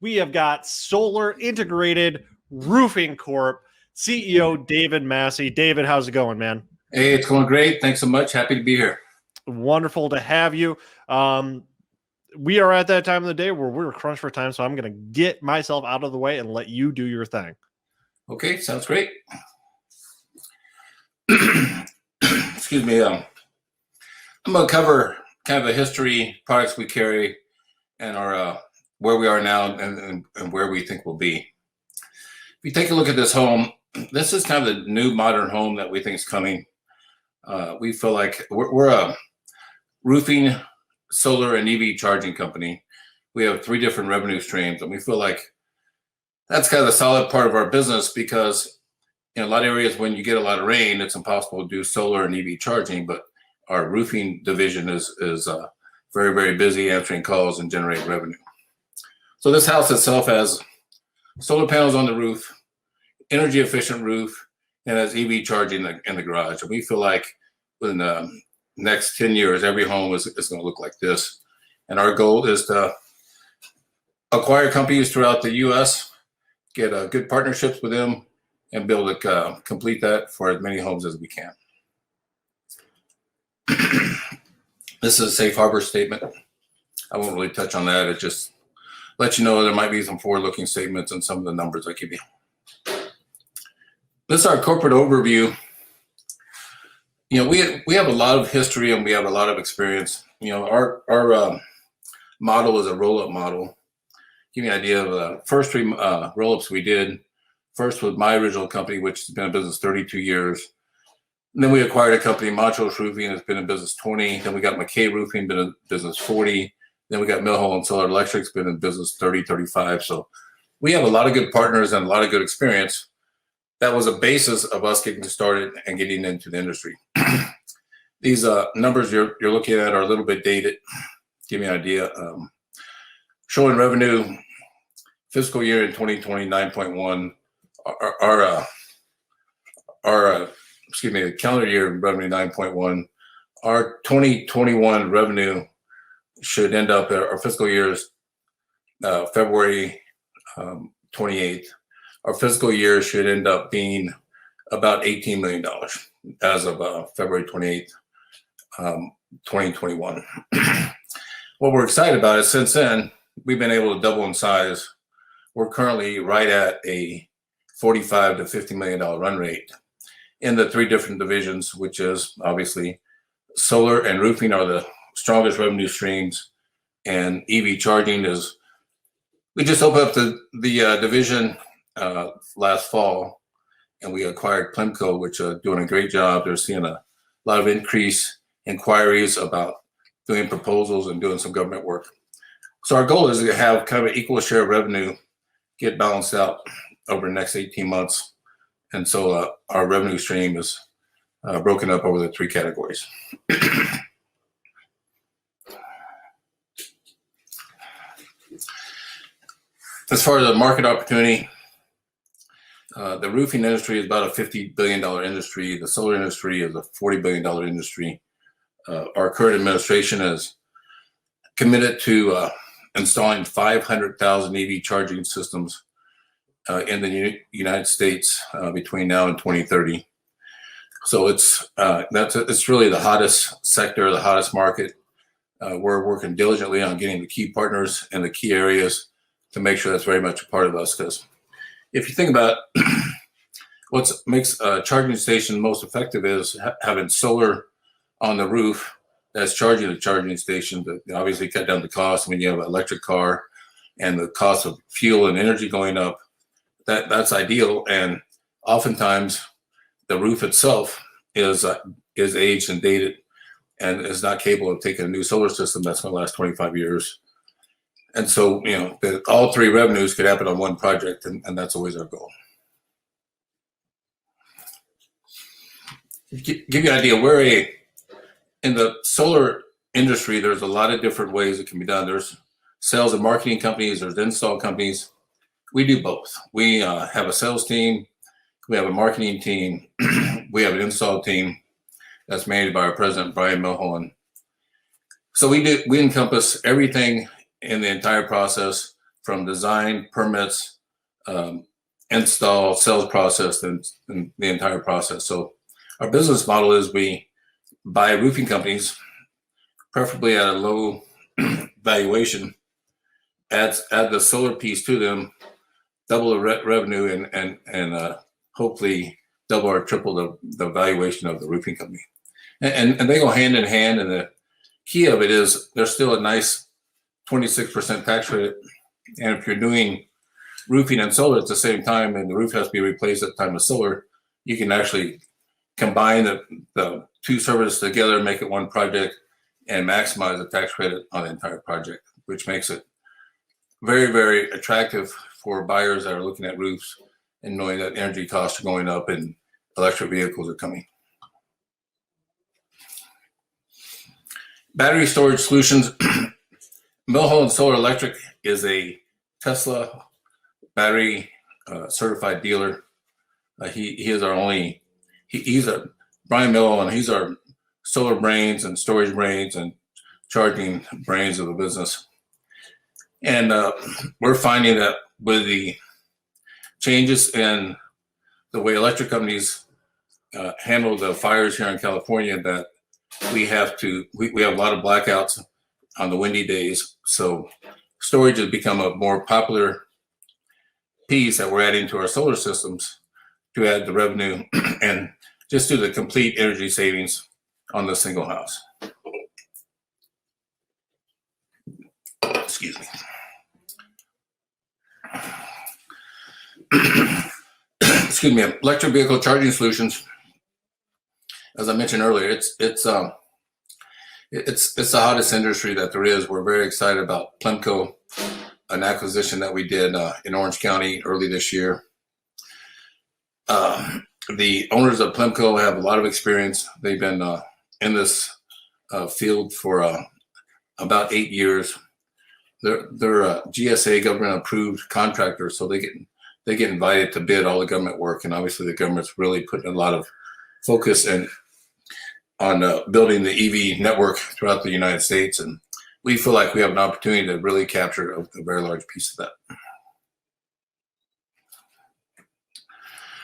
we have got Solar Integrated Roofing Corp. CEO David Massey. David, how's it going, man? Hey, it's going great. Thanks so much. Happy to be here. Wonderful to have you. We are at that time of the day where we're crunched for time, so I'm going to get myself out of the way and let you do your thing. Okay, sounds great. Excuse me. I'm going to cover kind of the history, products we carry, and our where we are now and where we think we'll be. If you take a look at this home, this is kind of the new modern home that we think is coming. We feel like we're a roofing, solar, and EV charging company. We have 3 different revenue streams, and we feel like that's kind of the solid part of our business because in a lot of areas when you get a lot of rain, it's impossible to do solar and EV charging, but our roofing division is very, very busy answering calls and generating revenue. So this house itself has solar panels on the roof, energy efficient roof, and has EV charging in the garage. And we feel like in the next 10 years, every home is going to look like this. And our goal is to acquire companies throughout the U.S., get good partnerships with them, and be able to complete that for as many homes as we can. This is a safe harbor statement. I won't really touch on that. It just lets you know there might be some forward-looking statements and some of the numbers I give you. This is our corporate overview. You know, we have a lot of history and we have a lot of experience. You know, our model is a roll-up model. Give you an idea of the first 3 roll-ups we did. First was my original company, which has been in business 32 years. And then we acquired a company, Montrose Roofing, that's been in business 20. Then we got McKay Roofing, been in business 40. Then we got Millhole and Solar Electric's been in business 30, 35. So we have a lot of good partners and a lot of good experience. That was a basis of us getting started and getting into the industry. These numbers you're looking at are a little bit dated. Give me an idea. Showing revenue, fiscal year in 2020, 9.1. Our calendar year revenue 9.1. Our 2021 revenue should end up at our fiscal year's February 28th. Our fiscal year should end up being about $18 million as of February 28th, 2021. What we're excited about is since then, we've been able to double in size. We're currently right at a $45 to $50 million run rate in the 3 different divisions, which is obviously solar and roofing are the strongest revenue streams, and EV charging is, we just opened up the division last fall, and we acquired Plimco, which are doing a great job. They're seeing a lot of increased inquiries about doing proposals and doing some government work. So our goal is to have kind of an equal share of revenue, get balanced out over the next 18 months. And so our revenue stream is broken up over the 3 categories. As far as the market opportunity, the roofing industry is about a $50 billion industry. The solar industry is a $40 billion industry. Our current administration is committed to installing 500,000 EV charging systems in the United States between now and 2030. So it's really the hottest sector, the hottest market. We're working diligently on getting the key partners in the key areas to make sure that's very much a part of us. Because if you think about what makes a charging station most effective is having solar on the roof that's charging the charging station to obviously cut down the cost when you have an electric car and the cost of fuel and energy going up. That's ideal. And oftentimes the roof itself is aged and dated and is not capable of taking a new solar system that's going to last 25 years. And so, you know, all 3 revenues could happen on one project, and that's always our goal. Give you an idea, in the solar industry, there's a lot of different ways it can be done. There's sales and marketing companies, there's install companies. We do both. We have a sales team, we have a marketing team, we have an install team that's managed by our president, Brian Milholen. So we encompass everything in the entire process from design, permits, install, sales process, and the entire process. So our business model is we buy roofing companies, preferably at a low valuation, add the solar piece to them, double the revenue, and hopefully double or triple the valuation of the roofing company. And they go hand in hand. And the key of it is there's still a nice 26% tax rate. And if you're doing roofing and solar at the same time, and the roof has to be replaced at the time of solar, you can actually combine the two services together, make it one project, and maximize the tax credit on the entire project, which makes it very, very attractive for buyers that are looking at roofs and knowing that energy costs are going up and electric vehicles are coming. Battery storage solutions. Milholland Solar Electric is a Tesla battery certified dealer. He is our only, he's a Brian Milholland, he's our solar brains and storage brains and charging brains of the business. And we're finding that with the changes in the way electric companies handle the fires here in California, that we have a lot of blackouts on the windy days. So storage has become a more popular piece that we're adding to our solar systems to add the revenue and just do the complete energy savings on the single house. Excuse me. Excuse me. Electric vehicle charging solutions. As I mentioned earlier, it's the hottest industry that there is. We're very excited about Plemco, an acquisition that we did in Orange County early this year. The owners of Plemco have a lot of experience. They've been in this field for about 8 years. They're a GSA, government approved contractor, so they get invited to bid all the government work, and obviously the government's really putting a lot of focus on building the EV network throughout the United States, and we feel like we have an opportunity to really capture a very large piece of that.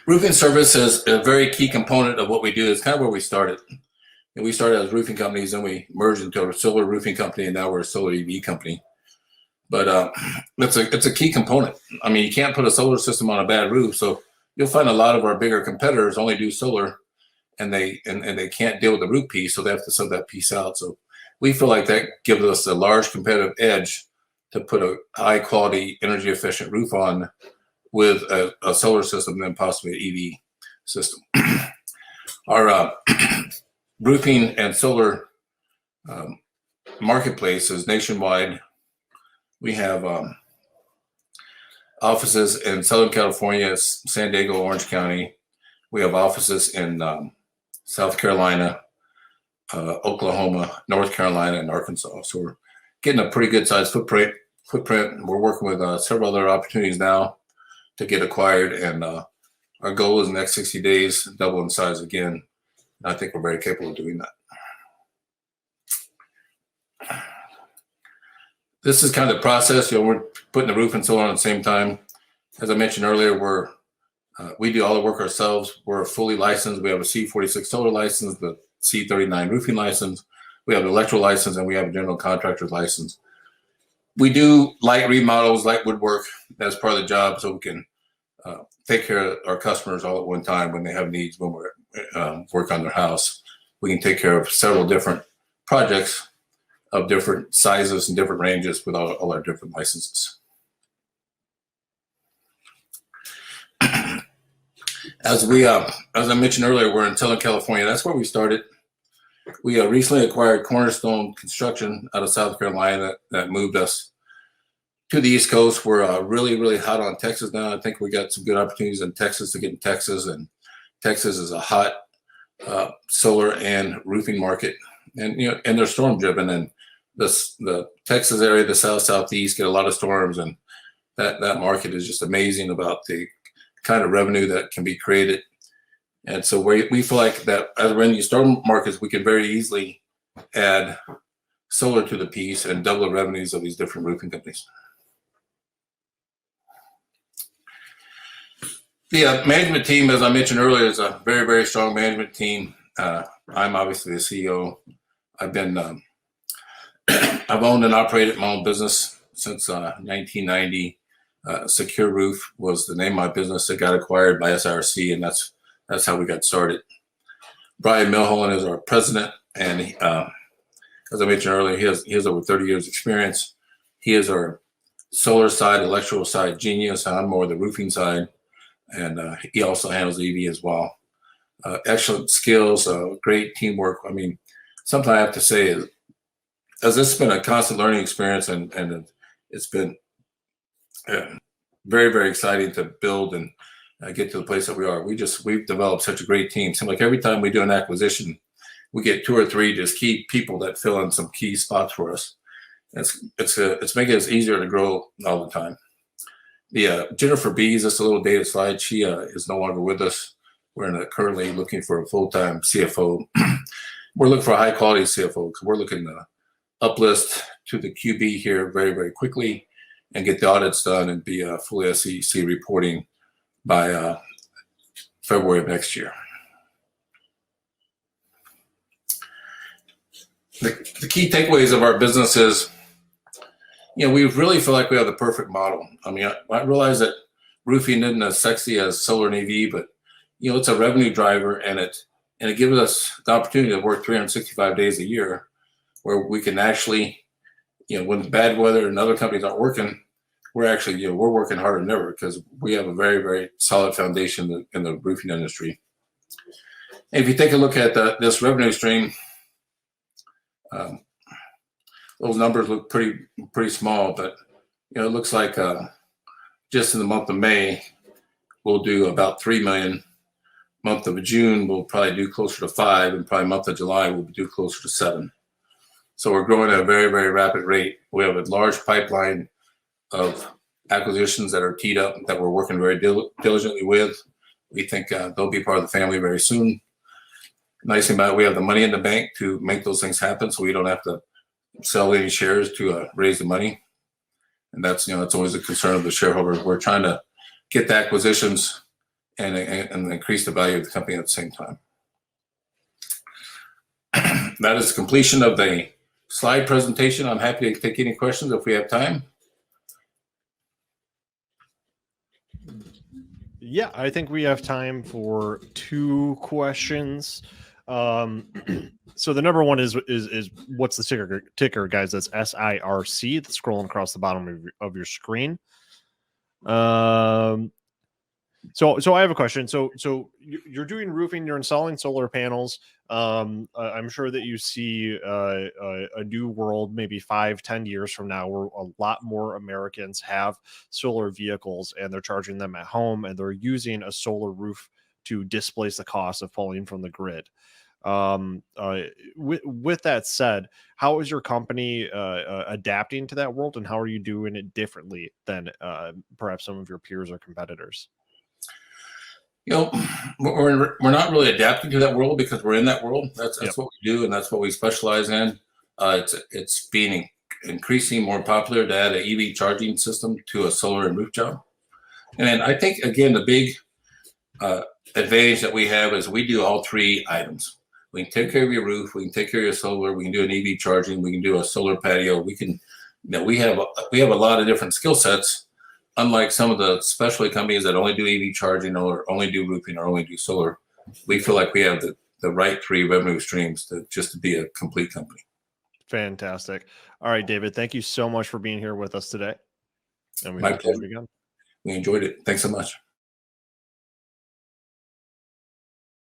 Roofing service is a very key component of what we do. It's kind of where we started. And we started as roofing companies, and we merged into a solar roofing company, and now we're a solar EV company. But it's a key component. I mean, you can't put a solar system on a bad roof, so you'll find a lot of our bigger competitors only do solar, and they can't deal with the roof piece, so they have to sub that piece out. So we feel like that gives us a large competitive edge to put a high quality, energy efficient roof on with a solar system, and then possibly an EV system. Our roofing and solar marketplace is nationwide. We have offices in Southern California, San Diego, Orange County. We have offices in South Carolina, Oklahoma, North Carolina, and Arkansas. So we're getting a pretty good sized footprint. We're working with several other opportunities now to get acquired, and our goal is in the next 60 days, double in size again. And I think we're very capable of doing that. This is kind of the process. We're putting the roof and solar on at the same time. As I mentioned earlier, we do all the work ourselves. We're fully licensed. We have a C46 solar license, the C39 roofing license. We have an electrical license, and we have a general contractor's license. We do light remodels, light woodwork as part of the job, so we can take care of our customers all at one time when they have needs, when we're work on their house. We can take care of several different projects of different sizes and different ranges with all our different licenses. As I mentioned earlier, we're in Southern California. That's where we started. We recently acquired Cornerstone Construction out of South Carolina that moved us to the East Coast. We're really, really hot on Texas now. I think we got some good opportunities in Texas to get in Texas, and Texas is a hot solar and roofing market, and and they're storm driven, and the Texas area, the southeast, get a lot of storms, and that market is just amazing about the kind of revenue that can be created. And so we feel like that as we're in these storm markets, we can very easily add solar to the piece and double the revenues of these different roofing companies. The management team, as I mentioned earlier, is a very, very strong management team. I'm obviously the CEO. I've been, I've owned and operated my own business since 1990. Secure Roof was the name of my business that got acquired by SRC, and that's how we got started. Brian Milholland is our president, and as I mentioned earlier, he has over 30 years experience. He is our solar side, electrical side genius. I'm more the roofing side, and he also handles EV as well. Excellent skills, great teamwork. I mean, something I have to say is, as this has been a constant learning experience, and it's been very, very exciting to build and get to the place that we are. We've developed such a great team. Seems like every time we do an acquisition, we get 2 or 3 just key people that fill in some key spots for us. It's making it easier to grow all the time. Jennifer B is just a little dated slide. She is no longer with us. We're currently looking for a full-time CFO. We're looking for a high-quality CFO because we're looking to uplist to the QB here very, very quickly and get the audits done and be fully SEC reporting by February of next year. The key takeaways of our business is, we really feel like we have the perfect model. I mean, I realize that roofing isn't as sexy as solar and EV, but it's a revenue driver, and it gives us the opportunity to work 365 days a year, where we can actually, when bad weather and other companies aren't working, we're actually, we're working harder than ever because we have a very, very solid foundation in the roofing industry. And if you take a look at this revenue stream, those numbers look pretty small, but it looks like just in the month of May, we'll do about 3 million. Month of June, we'll probably do closer to 5, and probably month of July, we'll do closer to 7. So we're growing at a very, very rapid rate. We have a large pipeline of acquisitions that are teed up that we're working very diligently with. We think they'll be part of the family very soon. Nice thing about it, we have the money in the bank to make those things happen, so we don't have to sell any shares to raise the money. And that's always a concern of the shareholder. We're trying to get the acquisitions and increase the value of the company at the same time. That is completion of the slide presentation. I'm happy to take any questions if we have time. Yeah, I think we have time for 2 questions. So the number one is what's the ticker, guys? That's SIRC. That's scrolling across the bottom of your screen. So I have a question. So you're doing roofing, you're installing solar panels. I'm sure that you see a new world, maybe 5-10 years from now, where a lot more Americans have solar vehicles and they're charging them at home, and they're using a solar roof to displace the cost of pulling from the grid. With that said, how is your company adapting to that world, and how are you doing it differently than perhaps some of your peers or competitors? We're not really adapting to that world because we're in that world. That's what we do, and that's what we specialize in. It's being increasingly more popular to add an EV charging system to a solar and roof job. And I think, again, the big advantage that we have is we do all 3 items. We can take care of your roof, we can take care of your solar, we can do an EV charging, we can do a solar patio. We can, we have a lot of different skill sets. Unlike some of the specialty companies that only do EV charging or only do roofing or only do solar, we feel like we have the right 3 revenue streams to be a complete company. Fantastic. All right, David, thank you so much for being here with us today. And we My pleasure. again. We enjoyed it. Thanks so much.